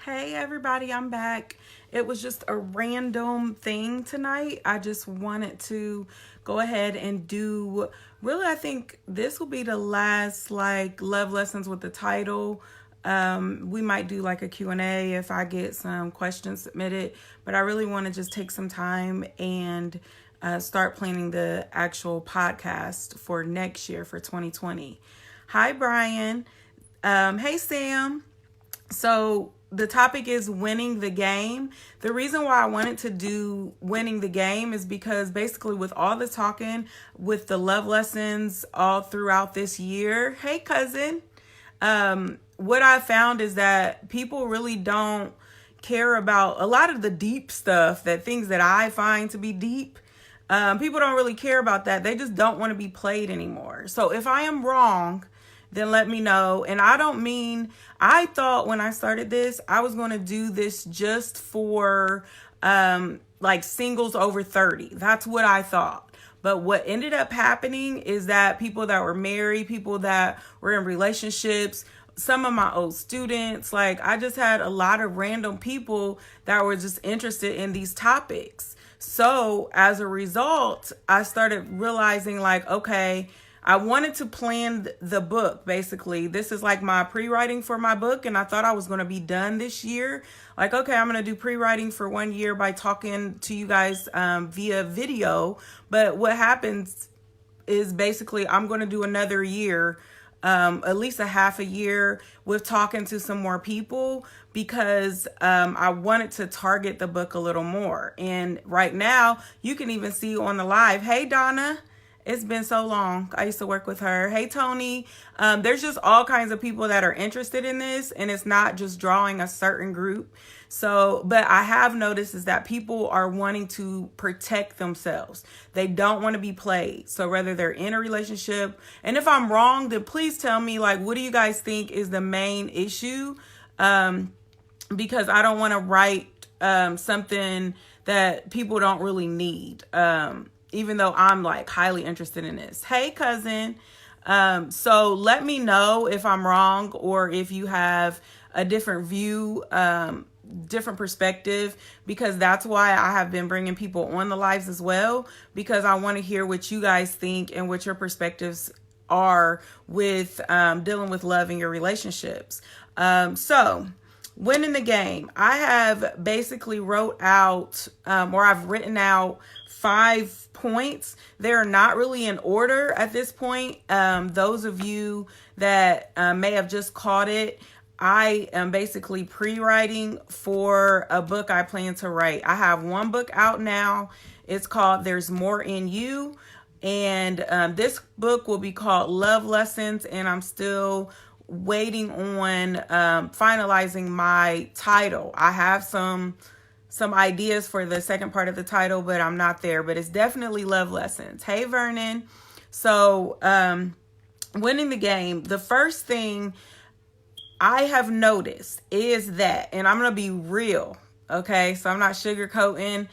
Hey everybody, I'm back. It was just a random thing tonight. I just wanted to go ahead and do really I think this will be the last love lessons with the title. We might do like a Q&A if I get some questions submitted, but I really want to just take some time and start planning the actual podcast for next year for 2020. Hi Brian. Hey Sam. So the topic is winning the game. The reason why I wanted to do winning the game is because basically with all the talking with the love lessons all throughout this year, hey cousin, what I found is that people really don't care about a lot of the deep stuff, that things that I find to be deep. People don't really care about that. They just don't want to be played anymore. So if I am wrong, then let me know. And I thought when I started this, I was going to do this just for singles over 30. That's what I thought. But what ended up happening is that people that were married, people that were in relationships, some of my old students, I just had a lot of random people that were just interested in these topics. So as a result, I started realizing okay, I wanted to plan the book, basically. This is my pre-writing for my book, and I thought I was going to be done this year. Okay, I'm going to do pre-writing for 1 year by talking to you guys via video. But what happens is basically I'm going to do another year, at least a half a year, with talking to some more people because I wanted to target the book a little more. And right now, you can even see on the live, hey, Donna. It's been so long. I used to work with her. Hey, Tony. There's just all kinds of people that are interested in this, and it's not just drawing a certain group. So, but I have noticed is that people are wanting to protect themselves. They don't want to be played. So whether they're in a relationship, and if I'm wrong, then please tell me, what do you guys think is the main issue? Because I don't want to write something that people don't really need. Even though I'm highly interested in this. Hey, cousin. So let me know if I'm wrong or if you have a different view, different perspective, because that's why I have been bringing people on the lives as well, because I want to hear what you guys think and what your perspectives are with dealing with love in your relationships. So winning the game, I have basically wrote out or I've written out 5 points. They're not really in order at this point. Those of you that may have just caught it, I am basically pre-writing for a book I plan to write. I have one book out now. It's called There's More in You. And this book will be called Love Lessons. And I'm still waiting on finalizing my title. I have some ideas for the second part of the title, but I'm not there. But it's definitely Love Lessons. Hey, Vernon. So winning the game, the first thing I have noticed is that, and I'm going to be real, okay? So I'm not sugarcoating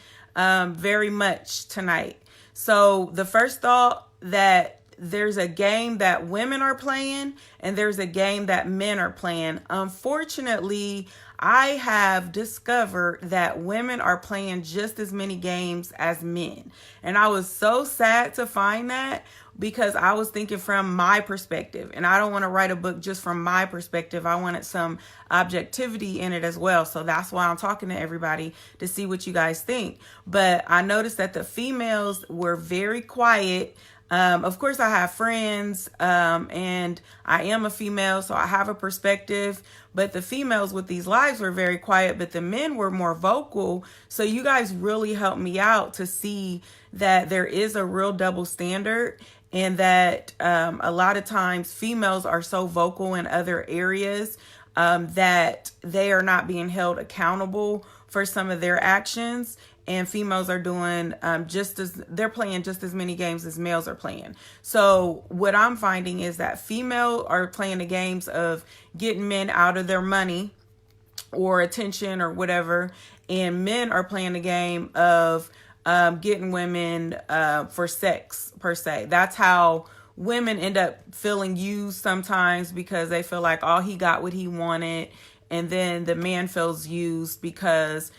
very much tonight. So the first thought, that there's a game that women are playing and there's a game that men are playing. Unfortunately, I have discovered that women are playing just as many games as men. And I was so sad to find that, because I was thinking from my perspective, and I don't want to write a book just from my perspective. I wanted some objectivity in it as well. So that's why I'm talking to everybody to see what you guys think. But I noticed that the females were very quiet. Of course, I have friends, and I am a female, so I have a perspective. But the females with these lives were very quiet, but the men were more vocal. So you guys really helped me out to see that there is a real double standard, and that a lot of times females are so vocal in other areas that they are not being held accountable for some of their actions. And females are doing they're playing just as many games as males are playing. So what I'm finding is that females are playing the games of getting men out of their money or attention or whatever. And men are playing the game of getting women for sex, per se. That's how women end up feeling used sometimes, because they feel like, oh, he got what he wanted and then the man feels used because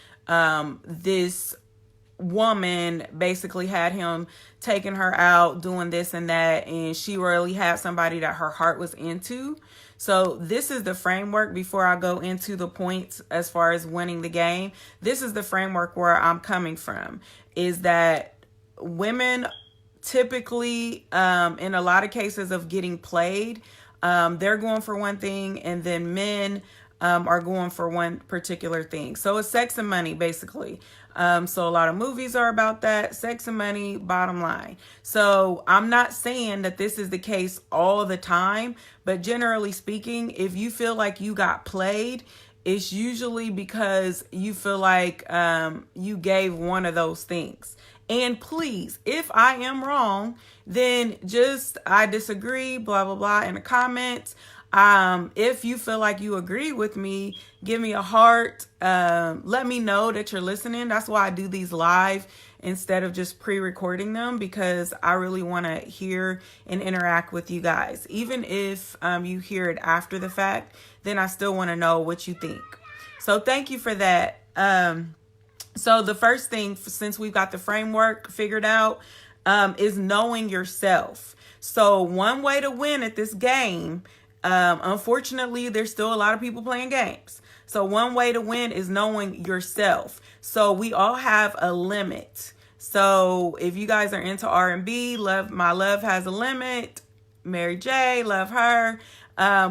this woman basically had him taking her out, doing this and that, and she really had somebody that her heart was into. So this is the framework before I go into the points as far as winning the game. This is the framework where I'm coming from, is that women typically, in a lot of cases of getting played, they're going for one thing, and then men are going for one particular thing. So it's sex and money, basically. So a lot of movies are about that, sex and money, bottom line. So I'm not saying that this is the case all the time, but generally speaking, if you feel like you got played, it's usually because you feel like you gave one of those things. And please, if I am wrong, then just I disagree, blah, blah, blah, in the comments. If you feel like you agree with me, give me a heart. Let me know that you're listening. That's why I do these live instead of just pre-recording them, because I really want to hear and interact with you guys. Even if you hear it after the fact, then I still want to know what you think. So thank you for that. So the first thing, since we've got the framework figured out, is knowing yourself. So one way to win at this game, unfortunately, there's still a lot of people playing games. So one way to win is knowing yourself. So we all have a limit. So if you guys are into R&B, My Love Has a Limit, Mary J, love her.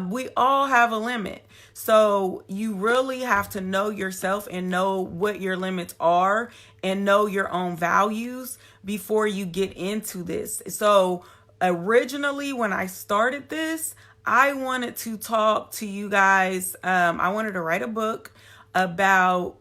We all have a limit. So you really have to know yourself and know what your limits are and know your own values before you get into this. So originally, when I started this, I wanted to talk to you guys. I wanted to write a book about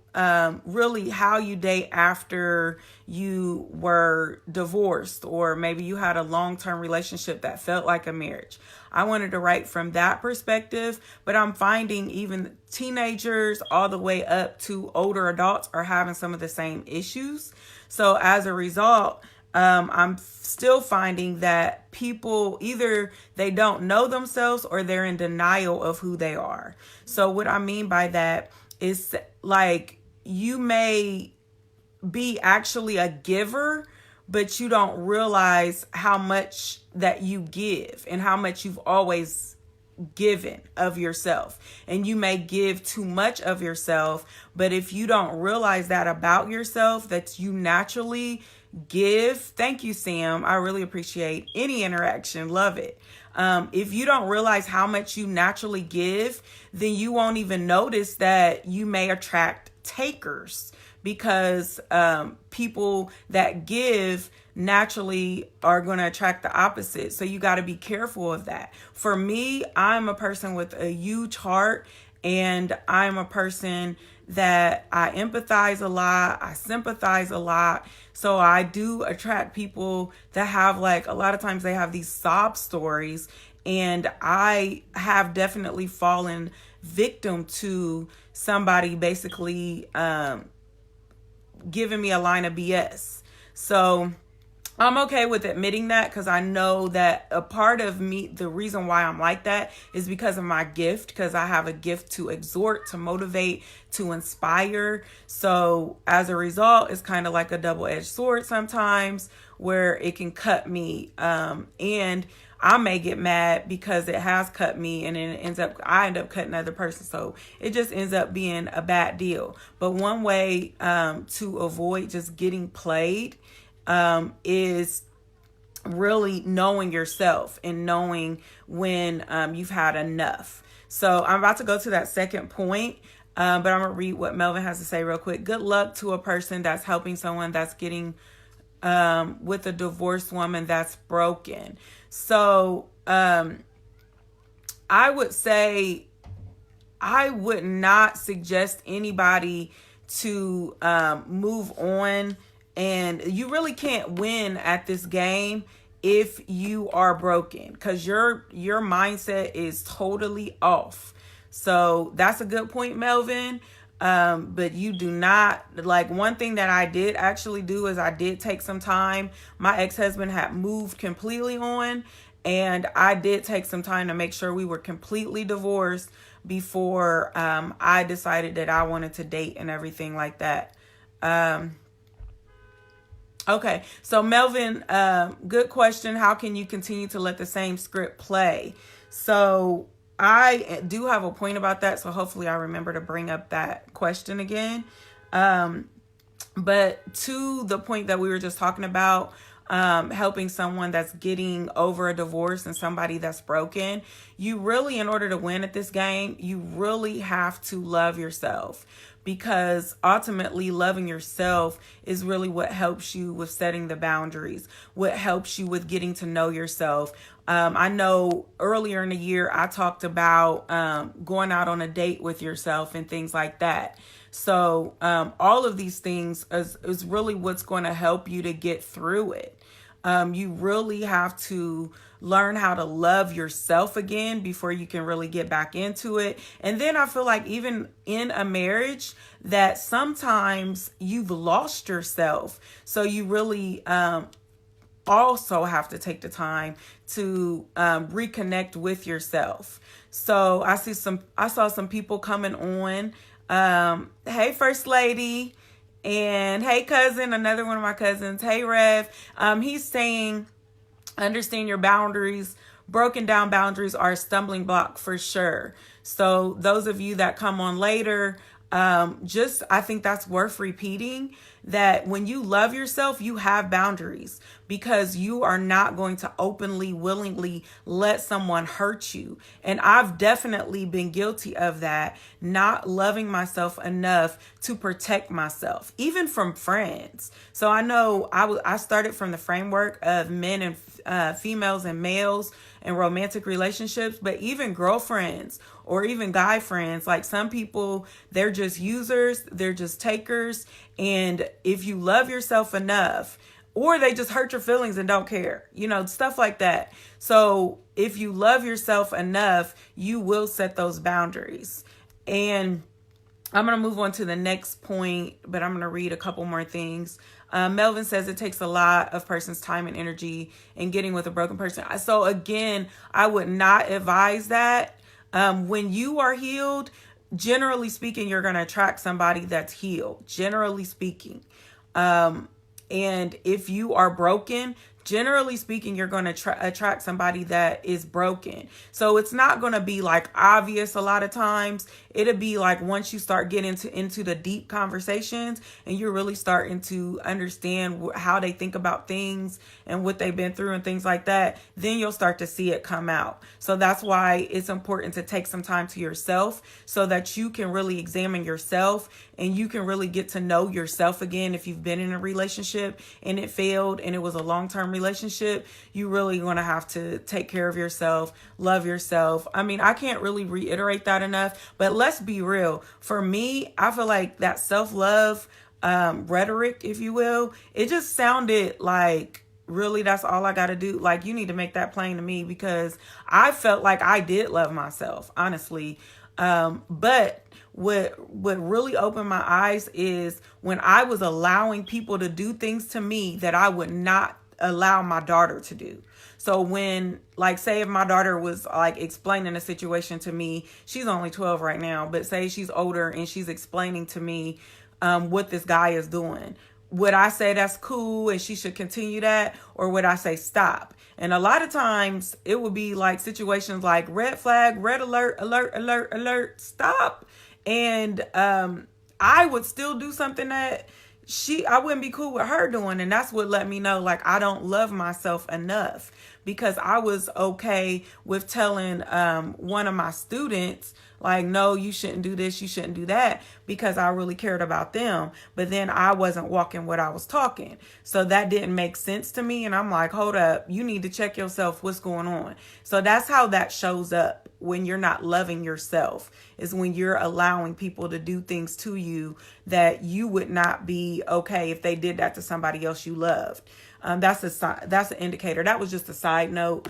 really how you date after you were divorced, or maybe you had a long-term relationship that felt like a marriage. I wanted to write from that perspective, but I'm finding even teenagers all the way up to older adults are having some of the same issues. So as a result, I'm still finding that people either they don't know themselves or they're in denial of who they are. So what I mean by that is, like, you may be actually a giver, but you don't realize how much that you give and how much you've always given of yourself. And you may give too much of yourself, but if you don't realize that about yourself, that you naturally give. Thank you, Sam. I really appreciate any interaction. Love it. If you don't realize how much you naturally give, then you won't even notice that you may attract takers, because people that give naturally are going to attract the opposite. So you got to be careful of that. For me, I'm a person with a huge heart, and I'm a person that I empathize a lot. I sympathize a lot. So I do attract people that have, like, a lot of times they have these sob stories, and I have definitely fallen victim to somebody basically giving me a line of BS. So I'm okay with admitting that, because I know that a part of me, the reason why I'm like that is because of my gift, because I have a gift to exhort, to motivate, to inspire. So as a result, it's kind of like a double-edged sword sometimes, where it can cut me. And I may get mad because it has cut me, and then I end up cutting another person. So it just ends up being a bad deal. But one way to avoid just getting played is really knowing yourself and knowing when you've had enough. So I'm about to go to that second point, but I'm going to read what Melvin has to say real quick. Good luck to a person that's helping someone that's getting with a divorced woman that's broken. So I would say I would not suggest anybody to move on. And you really can't win at this game if you are broken, because your mindset is totally off. So that's a good point, Melvin. But you do not, like, one thing that I did actually do is I did take some time. My ex-husband had moved completely on, and I did take some time to make sure we were completely divorced before I decided that I wanted to date and everything like that. Okay, so Melvin, good question. How can you continue to let the same script play? So I do have a point about that, so hopefully I remember to bring up that question again. But to the point that we were just talking about, helping someone that's getting over a divorce and somebody that's broken, you really, in order to win at this game, you really have to love yourself, because ultimately loving yourself is really what helps you with setting the boundaries, what helps you with getting to know yourself. I know earlier in the year, I talked about going out on a date with yourself and things like that. So all of these things is really what's going to help you to get through it. You really have to learn how to love yourself again before you can really get back into it. And then I feel like even in a marriage, that sometimes you've lost yourself. So you really also have to take the time to reconnect with yourself. So I saw some people coming on. Hey, First Lady. And hey, cousin, another one of my cousins. Hey, Rev. He's saying, understand your boundaries. Broken down boundaries are a stumbling block for sure. So those of you that come on later, I think that's worth repeating, that when you love yourself, you have boundaries, because you are not going to openly, willingly let someone hurt you. And I've definitely been guilty of that, not loving myself enough to protect myself, even from friends. So I know I started from the framework of men and females and males and romantic relationships, but even girlfriends or even guy friends, like some people, they're just users, they're just takers. And if you love yourself enough, or they just hurt your feelings and don't care, stuff like that. So if you love yourself enough, you will set those boundaries. And I'm going to move on to the next point, but I'm going to read a couple more things. Melvin says it takes a lot of person's time and energy in getting with a broken person. So again, I would not advise that. When you are healed, generally speaking, you're going to attract somebody that's healed, generally speaking. And if you are broken, generally speaking, you're going to attract somebody that is broken. So it's not going to be like obvious a lot of times. It'll be like once you start getting into the deep conversations and you're really starting to understand how they think about things and what they've been through and things like that, then you'll start to see it come out. So that's why it's important to take some time to yourself so that you can really examine yourself and you can really get to know yourself again. If you've been in a relationship and it failed and it was a long-term relationship, you really going to have to take care of yourself, love yourself. I mean, I can't really reiterate that enough, but let's be real. For me, I feel like that self-love rhetoric, if you will, it just sounded like, really, that's all I got to do? Like, you need to make that plain to me, because I felt like I did love myself, honestly. But what really opened my eyes is when I was allowing people to do things to me that I would not allow my daughter to do. So when, like, say if my daughter was like explaining a situation to me, she's only 12 right now, but say she's older and she's explaining to me what this guy is doing. Would I say that's cool and she should continue that? Or would I say stop? And a lot of times it would be like situations like red flag, red alert, alert, alert, alert, stop. And I would still do something that I wouldn't be cool with her doing. And that's what let me know, like, I don't love myself enough, because I was okay with telling one of my students, like, no, you shouldn't do this, you shouldn't do that, because I really cared about them. But then I wasn't walking what I was talking. So that didn't make sense to me. And I'm like, hold up, you need to check yourself. What's going on? So that's how that shows up when you're not loving yourself, is when you're allowing people to do things to you that you would not be okay if they did that to somebody else you loved. That's an indicator. That was just a side note,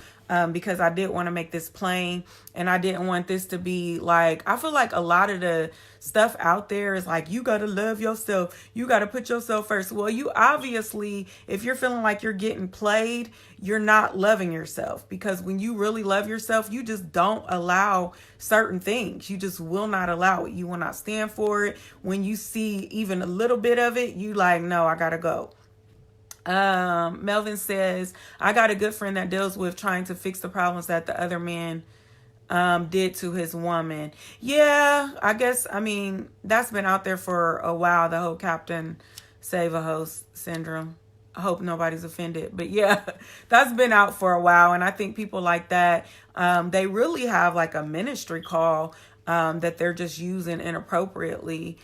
because I did want to make this plain, and I didn't want this to be like, I feel like a lot of the stuff out there is like, you got to love yourself. You got to put yourself first. Well, you obviously, if you're feeling like you're getting played, you're not loving yourself, because when you really love yourself, you just don't allow certain things. You just will not allow it. You will not stand for it. When you see even a little bit of it, you like, no, I gotta go. Melvin says, I got a good friend that deals with trying to fix the problems that the other man did to his woman. Yeah, I guess, I mean, that's been out there for a while, the whole Captain Save a Host syndrome. I hope nobody's offended, but yeah, that's been out for a while. And I think people like that, they really have like a ministry call that they're just using inappropriately,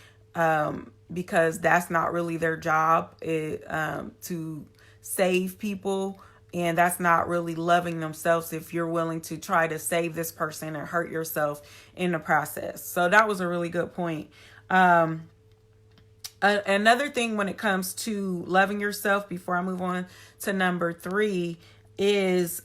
because that's not really their job, to save people. And that's not really loving themselves if you're willing to try to save this person and hurt yourself in the process. So that was a really good point. Another thing when it comes to loving yourself, before I move on to number 3, is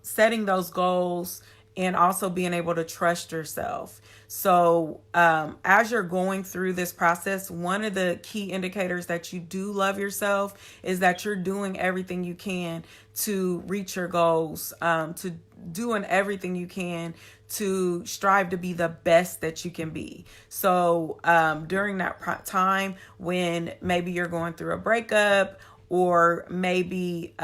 setting those goals and also being able to trust yourself. So as you're going through this process, one of the key indicators that you do love yourself is that you're doing everything you can to reach your goals, to doing everything you can to strive to be the best that you can be. So during that time when maybe you're going through a breakup, or maybe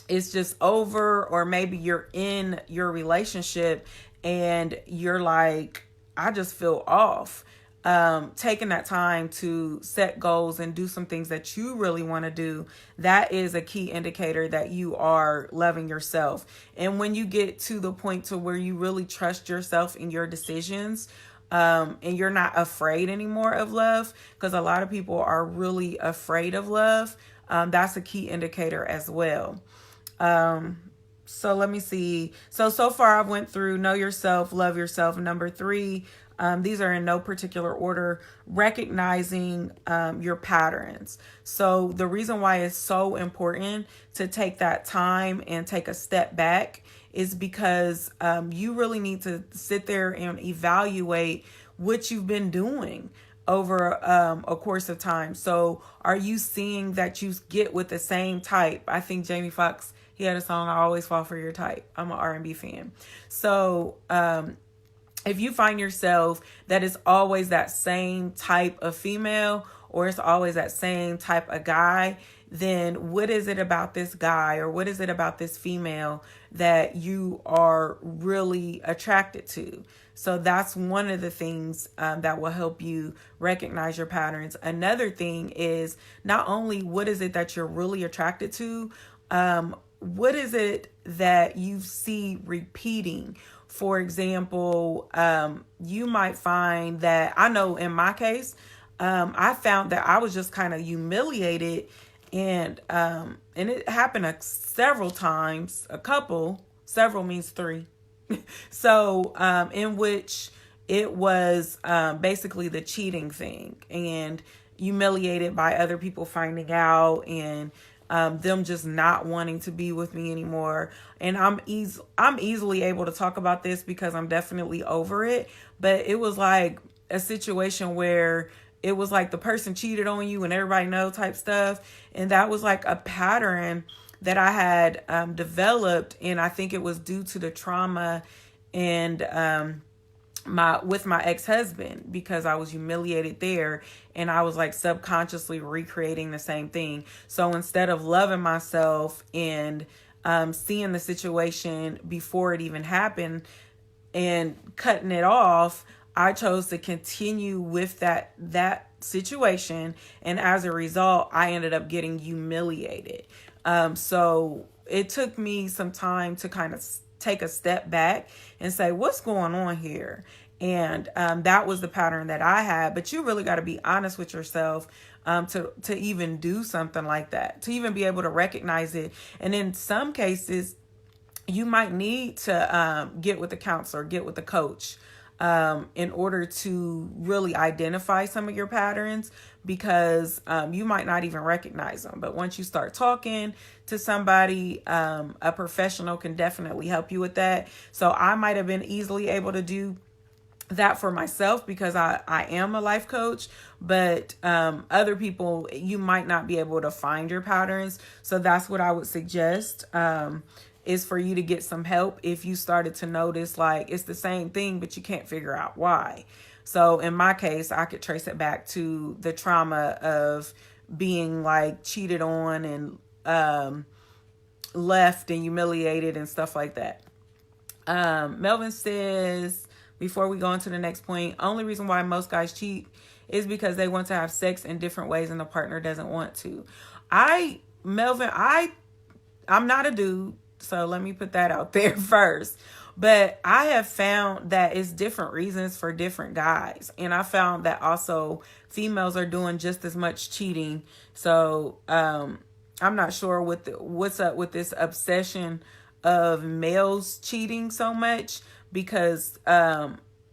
it's just over, or maybe you're in your relationship and you're like, I just feel off. Taking that time to set goals and do some things that you really want to do, that is a key indicator that you are loving yourself. And when you get to the point to where you really trust yourself in your decisions, and you're not afraid anymore of love, because a lot of people are really afraid of love, that's a key indicator as well. So let me see. So far I've went through know yourself, love yourself. Number 3, these are in no particular order. Recognizing your patterns. So the reason why it's so important to take that time and take a step back is because you really need to sit there and evaluate what you've been doing over a course of time. So are you seeing that you get with the same type? I think Jamie Foxx, he had a song, I Always Fall for Your Type. I'm an R&B fan. So if you find yourself that it's always that same type of female, or it's always that same type of guy, then what is it about this guy, or what is it about this female that you are really attracted to? So that's one of the things that will help you recognize your patterns. Another thing is not only what is it that you're really attracted to, what is it that you see repeating? For example, you might find that, I know in my case, I found that I was just kind of humiliated, and it happened several times, several means 3. So, in which it was basically the cheating thing, and humiliated by other people finding out, and them just not wanting to be with me anymore. And I'm easily able to talk about this because I'm definitely over it. But it was like a situation where it was like the person cheated on you and everybody know type stuff. And that was like a pattern that I had developed. And I think it was due to the trauma and with my ex-husband, because I was humiliated there, and I was like subconsciously recreating the same thing. So instead of loving myself and seeing the situation before it even happened and cutting it off, I chose to continue with that situation, and as a result, I ended up getting humiliated. So it took me some time to kind of take a step back and say, what's going on here? And that was the pattern that I had. But you really got to be honest with yourself to even do something like that, to even be able to recognize it. And in some cases, you might need to get with a counselor, get with a coach, in order to really identify some of your patterns, because you might not even recognize them. But once you start talking to somebody, a professional can definitely help you with that. So I might have been easily able to do that for myself because I am a life coach, but other people, you might not be able to find your patterns. So that's what I would suggest, is for you to get some help if you started to notice like it's the same thing, but you can't figure out why. So in my case, I could trace it back to the trauma of being like cheated on and left and humiliated and stuff like that. Melvin says, before we go into the next point, only reason why most guys cheat is because they want to have sex in different ways and the partner doesn't want to. Melvin, I'm not a dude, so let me put that out there first. But I have found that it's different reasons for different guys. And I found that also females are doing just as much cheating. So I'm not sure what's up with this obsession of males cheating so much, because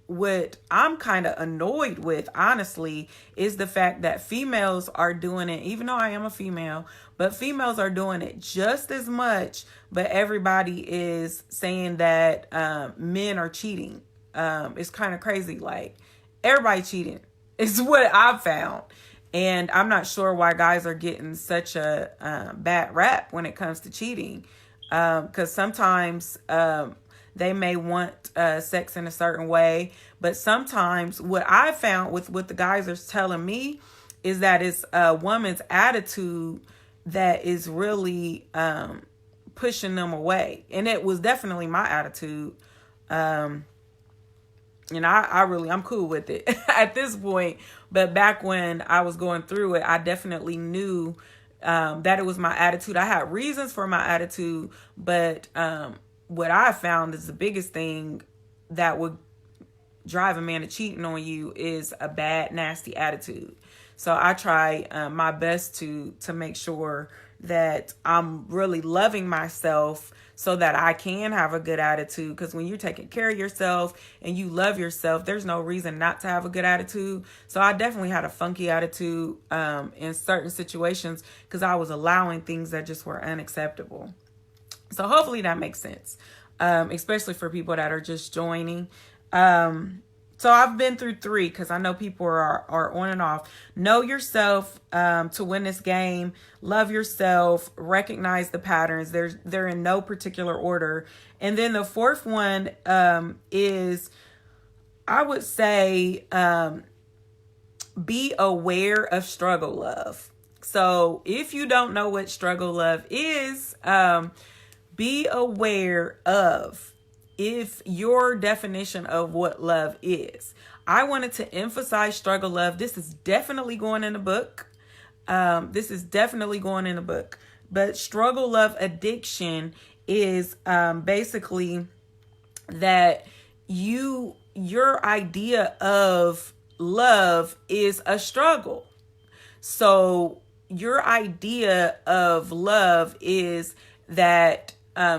what I'm kind of annoyed with, honestly, is the fact that females are doing it, even though I am a female, but females are doing it just as much, but everybody is saying that men are cheating. It's kind of crazy. Like, everybody cheating is what I've found. And I'm not sure why guys are getting such a bad rap when it comes to cheating. Because sometimes they may want sex in a certain way. But sometimes what I found with what the guys are telling me is that it's a woman's attitude that is really pushing them away. And it was definitely my attitude. And I'm cool with it at this point. But back when I was going through it, I definitely knew that it was my attitude. I had reasons for my attitude, but what I found is the biggest thing that would drive a man to cheating on you is a bad, nasty attitude. So I try my best to make sure that I'm really loving myself so that I can have a good attitude. Because when you're taking care of yourself and you love yourself, there's no reason not to have a good attitude. So I definitely had a funky attitude in certain situations because I was allowing things that just were unacceptable. So hopefully that makes sense, especially for people that are just joining. So I've been through 3 because I know people are on and off. Know yourself to win this game. Love yourself. Recognize the patterns. They're in no particular order. And then the 4th one is, I would say, be aware of struggle love. So if you don't know what struggle love is, be aware of if your definition of what love is. I wanted to emphasize struggle love. This is definitely going in the book. But struggle love addiction is basically that your idea of love is a struggle. So your idea of love is that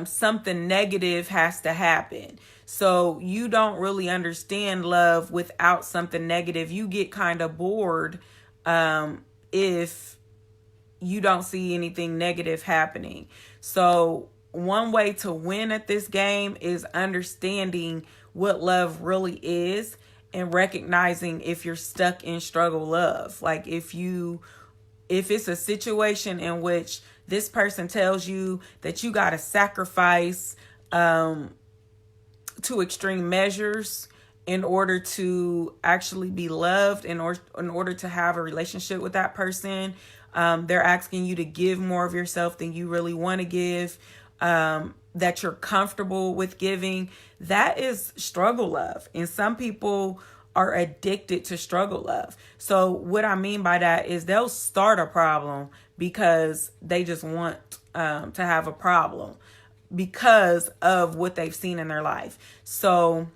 something negative has to happen. So you don't really understand love without something negative. You get kind of bored if you don't see anything negative happening. So one way to win at this game is understanding what love really is and recognizing if you're stuck in struggle love. Like if it's a situation in which this person tells you that you got to sacrifice to extreme measures in order to actually be loved, in order to have a relationship with that person. They're asking you to give more of yourself than you really want to give, that you're comfortable with giving. That is struggle love. And some people are addicted to struggle love. So what I mean by that is they'll start a problem because they just want to have a problem because of what they've seen in their life. So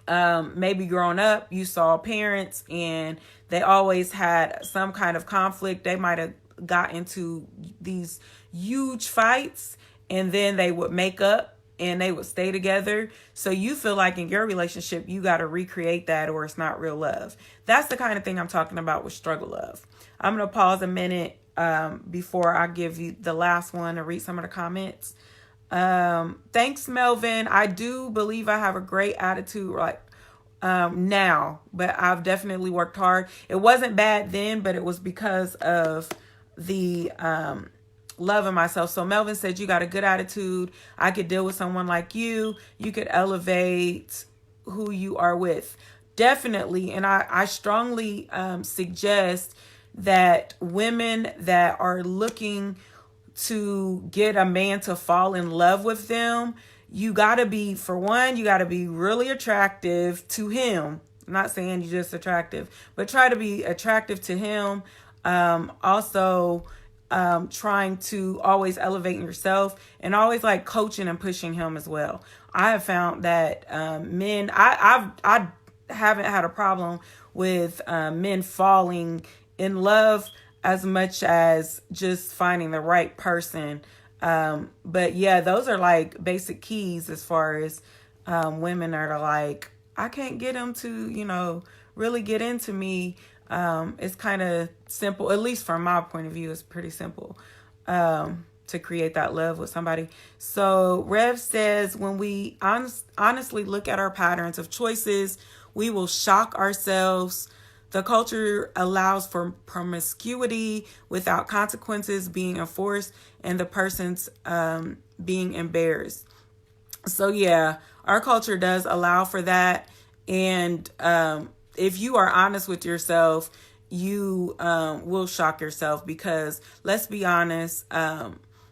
maybe growing up, you saw parents and they always had some kind of conflict. They might have got into these huge fights and then they would make up and they would stay together. So you feel like in your relationship, you got to recreate that or it's not real love. That's the kind of thing I'm talking about with struggle love. I'm going to pause a minute before I give you the last one to read some of the comments. Thanks, Melvin. I do believe I have a great attitude now, but I've definitely worked hard. It wasn't bad then, but it was because of the loving myself. So Melvin said, you got a good attitude. I could deal with someone like you. You could elevate who you are with. Definitely. And I strongly suggest that women that are looking to get a man to fall in love with them, you got to be, for one, you got to be really attractive to him. I'm not saying you're just attractive, but try to be attractive to him. Also, trying to always elevate yourself and always like coaching and pushing him as well. I have found that men, I haven't had a problem with men falling in love as much as just finding the right person. But yeah, those are like basic keys as far as women are like, I can't get him to, really get into me. It's kind of simple, at least from my point of view, it's pretty simple to create that love with somebody. So Rev says, when we honestly look at our patterns of choices, we will shock ourselves. The culture allows for promiscuity without consequences being enforced and the person's being embarrassed. So yeah, our culture does allow for that. And if you are honest with yourself, you will shock yourself, because let's be honest,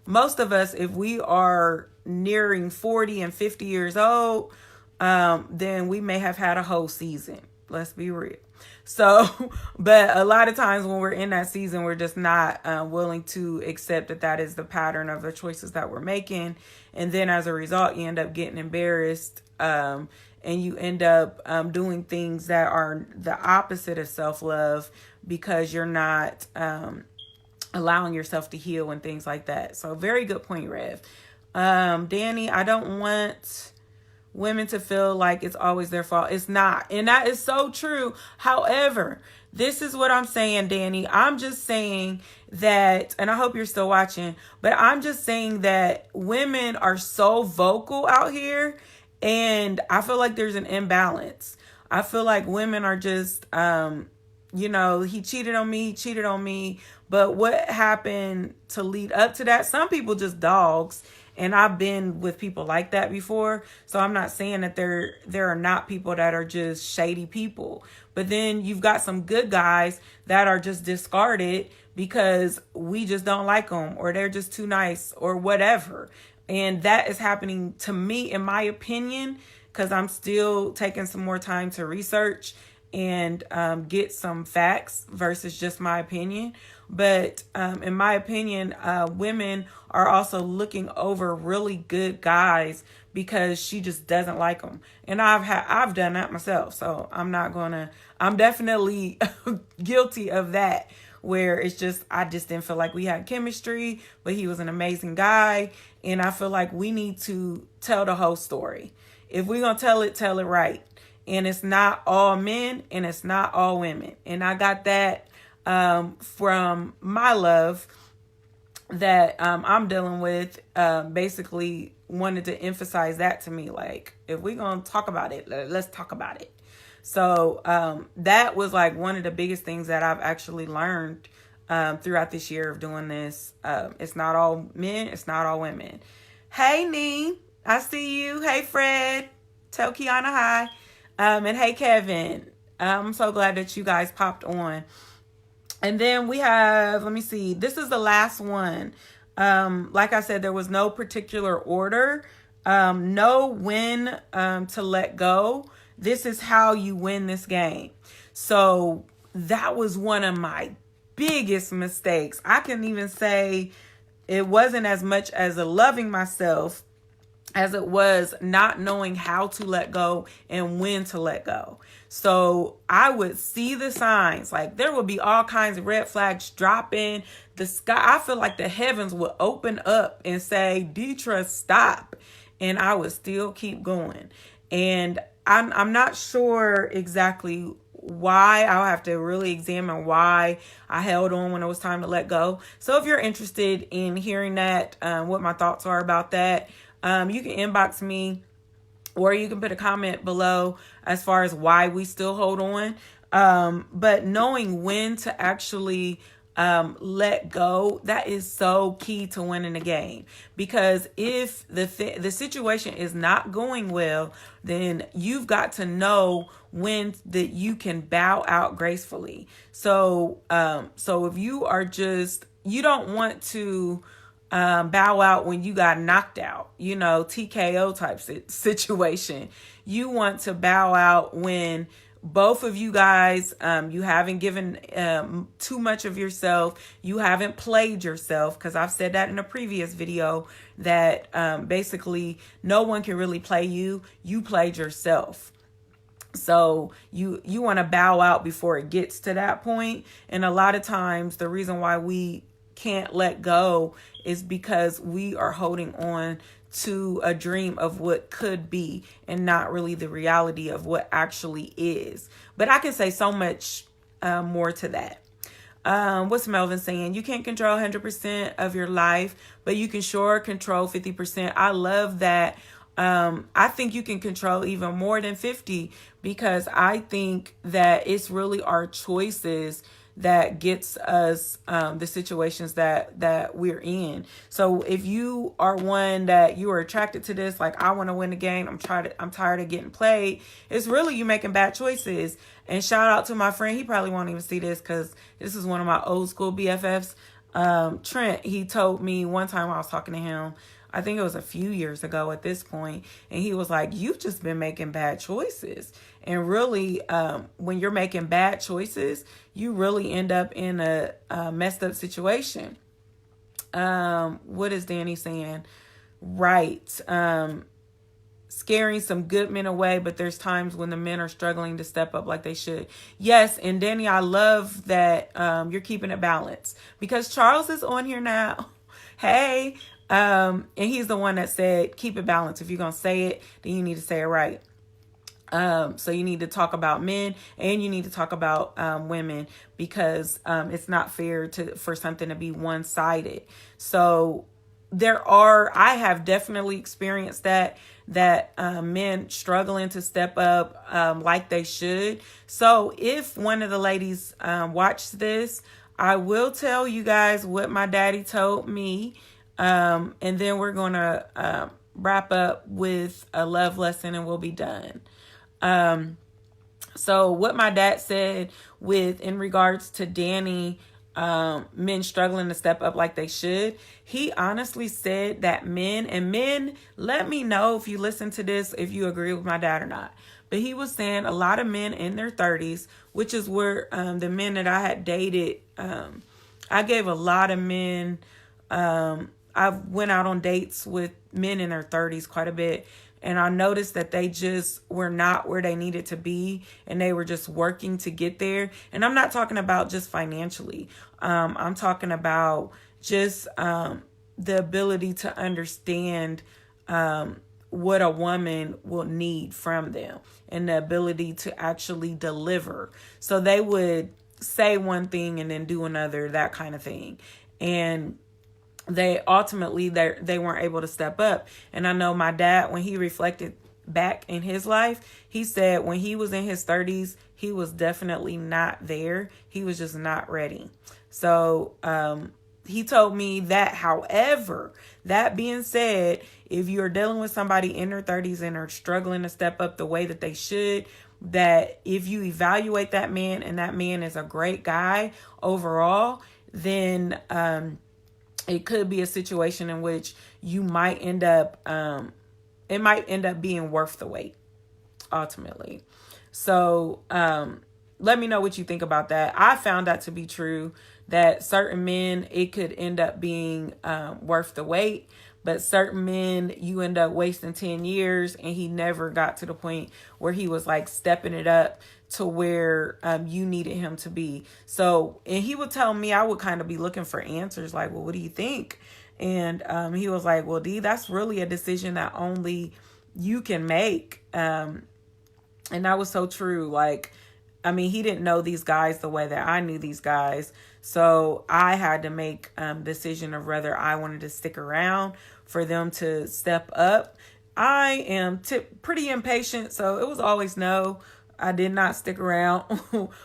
most of us, if we are nearing 40 and 50 years old, then we may have had a whole season. Let's be real. So, but a lot of times when we're in that season, we're just not willing to accept that that is the pattern of the choices that we're making. And then as a result, you end up getting embarrassed and you end up doing things that are the opposite of self-love, because you're not allowing yourself to heal and things like that. So very good point, Rev. Danny, I don't want women to feel like it's always their fault. It's not. And that is so true. However, this is what I'm saying, Danny. I'm just saying that, and I hope you're still watching, but I'm just saying that women are so vocal out here, and I feel like there's an imbalance. I feel like women are just, he cheated on me. But what happened to lead up to that? Some people just dogs. And I've been with people like that before. So I'm not saying that there are not people that are just shady people. But then you've got some good guys that are just discarded because we just don't like them, or they're just too nice, or whatever. And that is happening to me, in my opinion, because I'm still taking some more time to research and get some facts versus just my opinion. But in my opinion, women are also looking over really good guys because she just doesn't like them. And I've done that myself. So I'm definitely guilty of that, where it's just, I just didn't feel like we had chemistry, but he was an amazing guy. And I feel like we need to tell the whole story. If we're going to tell it right. And it's not all men and it's not all women. And I got that from my love that I'm dealing with, basically wanted to emphasize that to me. Like, if we're going to talk about it, let's talk about it. So that was like one of the biggest things that I've actually learned throughout this year of doing this. It's not all men. It's not all women. Hey, Nee, I see you. Hey, Fred. Tell Kiana hi. And hey, Kevin. I'm so glad that you guys popped on. And then we have, let me see, this is the last one. Like I said, there was no particular order. Know when to let go. This is how you win this game. So that was one of my biggest mistakes. I can even say it wasn't as much as a loving myself as it was not knowing how to let go and when to let go. So I would see the signs, like there would be all kinds of red flags dropping. The sky, I feel like the heavens would open up and say, Deetra, stop. and I would still keep going. And I'm not sure exactly why. I'll have to really examine why I held on when it was time to let go. So if you're interested in hearing that, what my thoughts are about that, you can inbox me, or you can put a comment below as far as why we still hold on. But knowing when to actually let go, that is so key to winning the game. Because if the situation is not going well, then you've got to know when that you can bow out gracefully. So if you are you don't want to bow out when you got knocked out, TKO type situation. You want to bow out when both of you guys, you haven't given too much of yourself. You haven't played yourself, because I've said that in a previous video that basically no one can really play you. You played yourself. So you want to bow out before it gets to that point. And a lot of times the reason why we can't let go is because we are holding on to a dream of what could be and not really the reality of what actually is. But I can say so much more to that. What's Melvin saying? You can't control 100% of your life, but you can sure control 50%. I love that. I think you can control even more than 50, because I think that it's really our choices that gets us the situations that we're in. So if you are one that you are attracted to this, like, I want to win the game, I'm tired of getting played, it's really you making bad choices. And shout out to my friend, he probably won't even see this because this is one of my old school BFFs, Trent. He told me one time I was talking to him, I think it was a few years ago at this point, and he was like, you've just been making bad choices. And really, when you're making bad choices, you really end up in a messed up situation. What is Danny saying? Right. Scaring some good men away, but there's times when the men are struggling to step up like they should. Yes, and Danny, I love that you're keeping it balanced, because Charles is on here now. Hey. And he's the one that said, keep it balanced. If you're going to say it, then you need to say it right. So you need to talk about men and you need to talk about women, because it's not fair for something to be one-sided. So I have definitely experienced that men struggling to step up like they should. So if one of the ladies watched this, I will tell you guys what my daddy told me. And then we're going to wrap up with a love lesson and we'll be done. So what my dad said in regards to Danny, men struggling to step up like they should, he honestly said that men, let me know if you listen to this, if you agree with my dad or not. But he was saying a lot of men in their 30s, which is where the men that I had dated, I gave a lot of men, I went out on dates with men in their 30s quite a bit, and I noticed that they just were not where they needed to be, and they were just working to get there. And I'm not talking about just financially. I'm talking about just the ability to understand what a woman will need from them and the ability to actually deliver. So they would say one thing and then do another, that kind of thing. And they weren't able to step up. And I know my dad, when he reflected back in his life, he said when he was in his 30s, he was definitely not there. He was just not ready. So he told me that. However, that being said, if you're dealing with somebody in their 30s and are struggling to step up the way that they should, that if you evaluate that man and that man is a great guy overall, then it could be a situation in which you might end up, it might end up being worth the wait, ultimately. So let me know what you think about that. I found that to be true, that certain men, it could end up being worth the wait. But certain men, you end up wasting 10 years and he never got to the point where he was like stepping it up to where you needed him to be. So, and he would tell me, I would kind of be looking for answers like, well, what do you think? And he was like, well, D, that's really a decision that only you can make. And that was so true. Like, I mean, he didn't know these guys the way that I knew these guys. So I had to make decision of whether I wanted to stick around for them to step up. I am pretty impatient, so it was always no. I did not stick around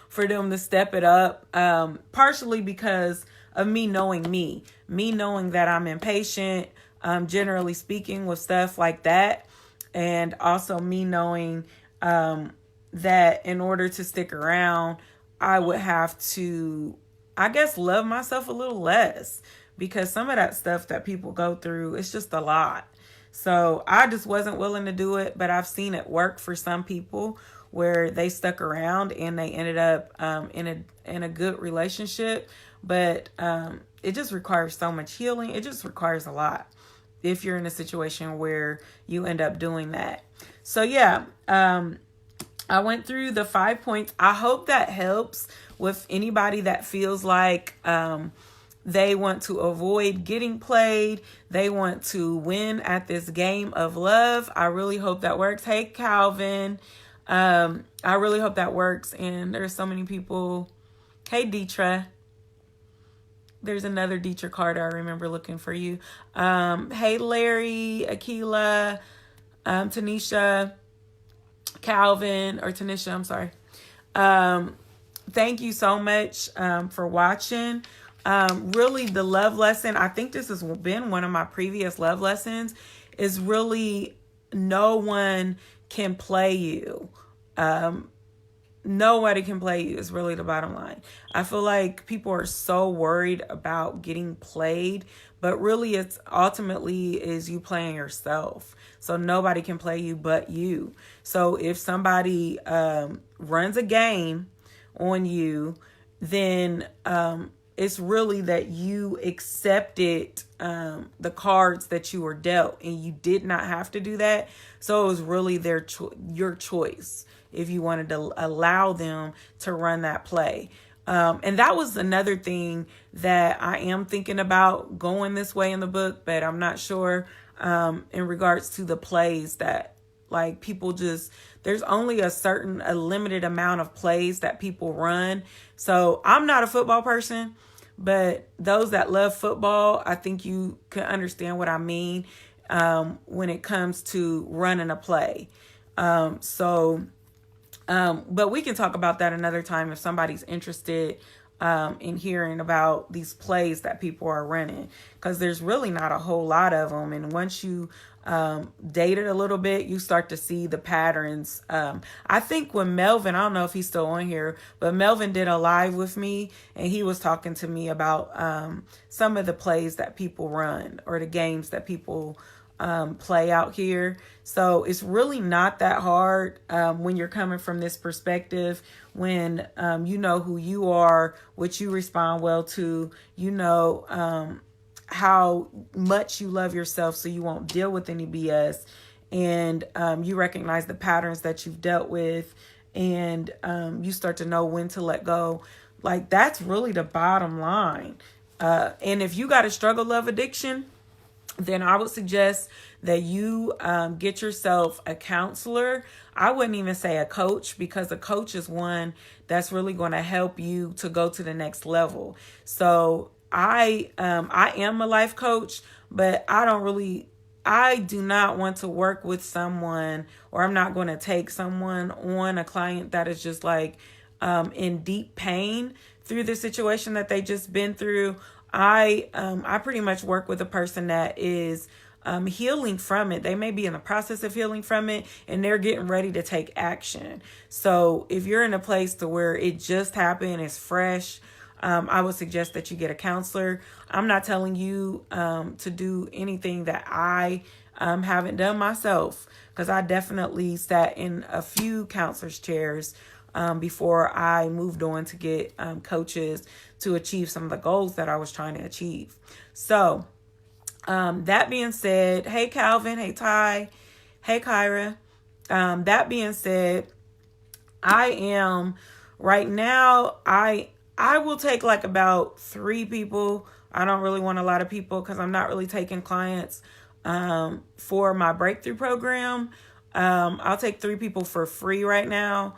for them to step it up, partially because of me knowing that I'm impatient, generally speaking, with stuff like that. And also me knowing that in order to stick around, I would have to, I guess, love myself a little less, because some of that stuff that people go through, it's just a lot. So I just wasn't willing to do it, but I've seen it work for some people where they stuck around and they ended up in a good relationship. But it just requires so much healing. It just requires a lot if you're in a situation where you end up doing that. So yeah, I went through the 5 points. I hope that helps with anybody that feels like they want to avoid getting played. They want to win at this game of love. I really hope that works. Hey, Calvin. I really hope that works. And there's so many people. Hey, Deetra. There's another Deetra Carter. I remember looking for you. Hey, Larry, Akila, Tanisha, Calvin, or Tanisha, I'm sorry. Thank you so much for watching. Really, the love lesson, I think this has been one of my previous love lessons, is really no one can play you. Nobody can play you is really the bottom line. I feel like people are so worried about getting played, but really it's ultimately is you playing yourself. So nobody can play you but you. So if somebody runs a game on you, then it's really that you accepted the cards that you were dealt, and you did not have to do that. So it was really your choice if you wanted to allow them to run that play. And that was another thing that I am thinking about going this way in the book, but I'm not sure in regards to the plays that like people just, there's only a limited amount of plays that people run. So I'm not a football person, but those that love football, I think you can understand what I mean when it comes to running a play. But we can talk about that another time if somebody's interested in hearing about these plays that people are running, because there's really not a whole lot of them. And once you date it a little bit, you start to see the patterns. I think when Melvin, I don't know if he's still on here, but Melvin did a live with me and he was talking to me about some of the plays that people run or the games that people play out here. So it's really not that hard when you're coming from this perspective, when you know who you are, what you respond well to, you know how much you love yourself so you won't deal with any BS, and you recognize the patterns that you've dealt with, and you start to know when to let go. Like, that's really the bottom line. And if you got a struggle love addiction, then I would suggest that you get yourself a counselor. I wouldn't even say a coach, because a coach is one that's really going to help you to go to the next level. So I am a life coach, but I do not want to work with someone, or I'm not going to take someone on, a client that is just like in deep pain through the situation that they just been through. I pretty much work with a person that is healing from it. They may be in the process of healing from it, and they're getting ready to take action. So if you're in a place to where it just happened, it's fresh, I would suggest that you get a counselor. I'm not telling you to do anything that I haven't done myself, because I definitely sat in a few counselors' chairs before I moved on to get coaches to achieve some of the goals that I was trying to achieve. So that being said, hey Calvin, hey Ty, hey Kyra. That being said, I am right now, I I will take like about 3 people. I don't really want a lot of people because I'm not really taking clients for my breakthrough program. I'll take 3 people for free right now,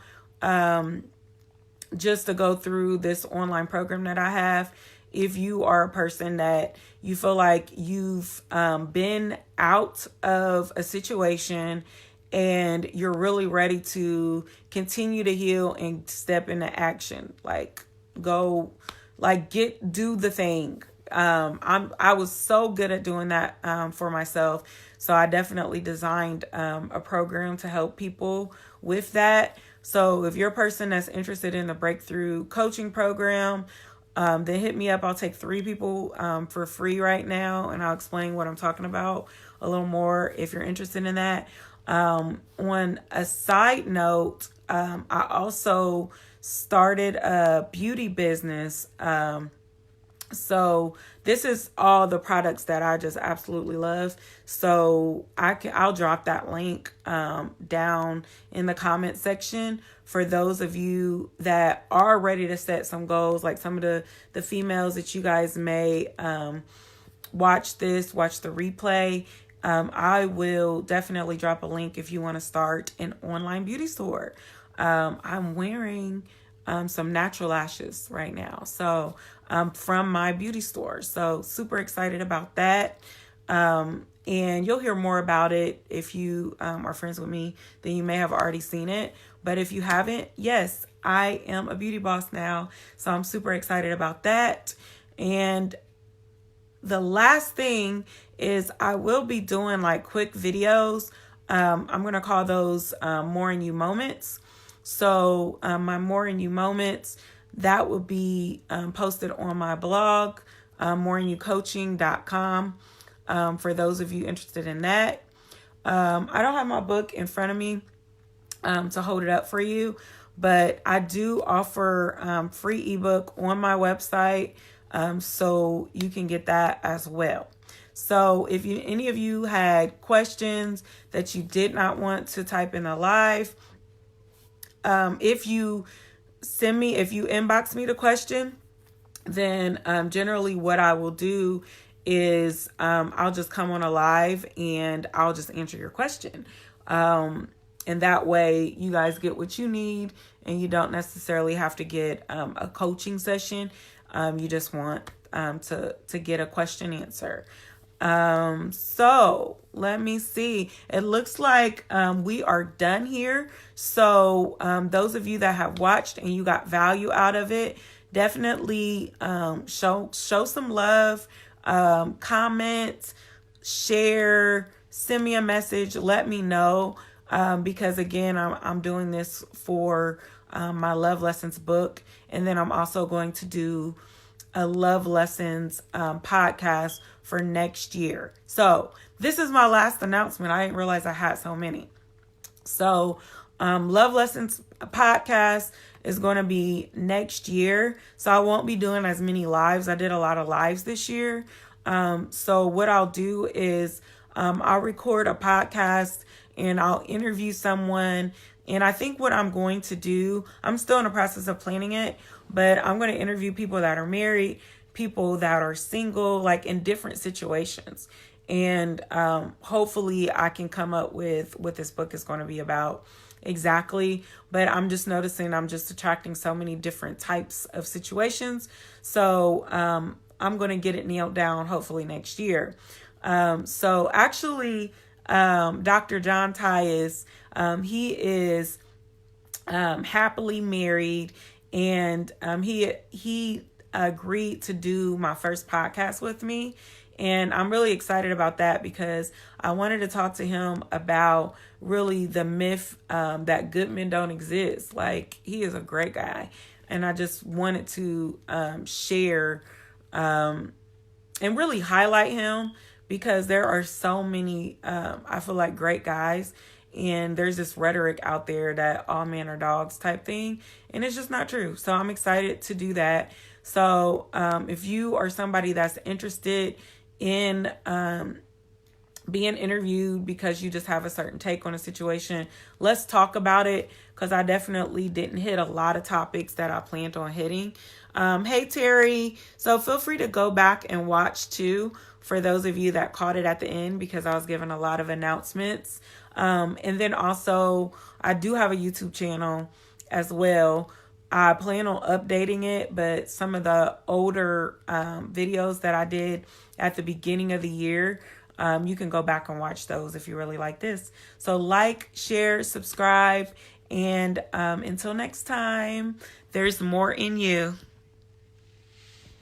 just to go through this online program that I have. If you are a person that you feel like you've been out of a situation and you're really ready to continue to heal and step into action, like go, like do the thing. I was so good at doing that for myself. So I definitely designed a program to help people with that. So if you're a person that's interested in the breakthrough coaching program, then hit me up. I'll take 3 people for free right now, and I'll explain what I'm talking about a little more if you're interested in that. On a side note, I also started a beauty business. So this is all the products that I just absolutely love. So I'll drop that link down in the comment section for those of you that are ready to set some goals, like some of the females that you guys may watch the replay. I will definitely drop a link if you want to start an online beauty store. I'm wearing some natural lashes right now, so from my beauty store. So super excited about that. And you'll hear more about it if you are friends with me, then you may have already seen it. But if you haven't, yes, I am a beauty boss now. So I'm super excited about that. And the last thing is I will be doing like quick videos. I'm going to call those More in You moments. So my More in You moments, that will be posted on my blog, moreinYoucoaching.com, for those of you interested in that. I don't have my book in front of me to hold it up for you, but I do offer free ebook on my website, so you can get that as well. So if any of you had questions that you did not want to type in the live, if you inbox me the question, then generally what I will do is I'll just come on a live and I'll just answer your question. And that way you guys get what you need and you don't necessarily have to get a coaching session. You just want to get a question answer. So let me see. It looks like we are done here. So those of you that have watched and you got value out of it, definitely show some love, comment, share, send me a message, let me know, because again, I'm doing this for my Love Lessons book, and then I'm also going to do a Love Lessons podcast for next year. So this is my last announcement. I didn't realize I had so many. So Love Lessons podcast is going to be next year. So I won't be doing as many lives. I did a lot of lives this year. So what I'll do is I'll record a podcast and I'll interview someone. And I think what I'm going to do, I'm still in the process of planning it, but I'm going to interview people that are married, people that are single, like in different situations. And hopefully I can come up with what this book is going to be about exactly. But I'm just noticing I'm just attracting so many different types of situations. So I'm going to get it nailed down hopefully next year. So actually, Dr. John Tyus, he is happily married, and he agreed to do my first podcast with me. And I'm really excited about that because I wanted to talk to him about really the myth that good men don't exist. Like, he is a great guy. And I just wanted to share and really highlight him because there are so many, I feel like, great guys. And there's this rhetoric out there that all men are dogs type thing. And it's just not true. So I'm excited to do that. So if you are somebody that's interested in being interviewed because you just have a certain take on a situation. Let's talk about it, because I definitely didn't hit a lot of topics that I planned on hitting. Hey, Terry. So feel free to go back and watch too, for those of you that caught it at the end, because I was giving a lot of announcements. And then also, I do have a YouTube channel as well. I plan on updating it, but some of the older videos that I did at the beginning of the year, you can go back and watch those if you really like this. So like, share, subscribe, and until next time, there's more in you.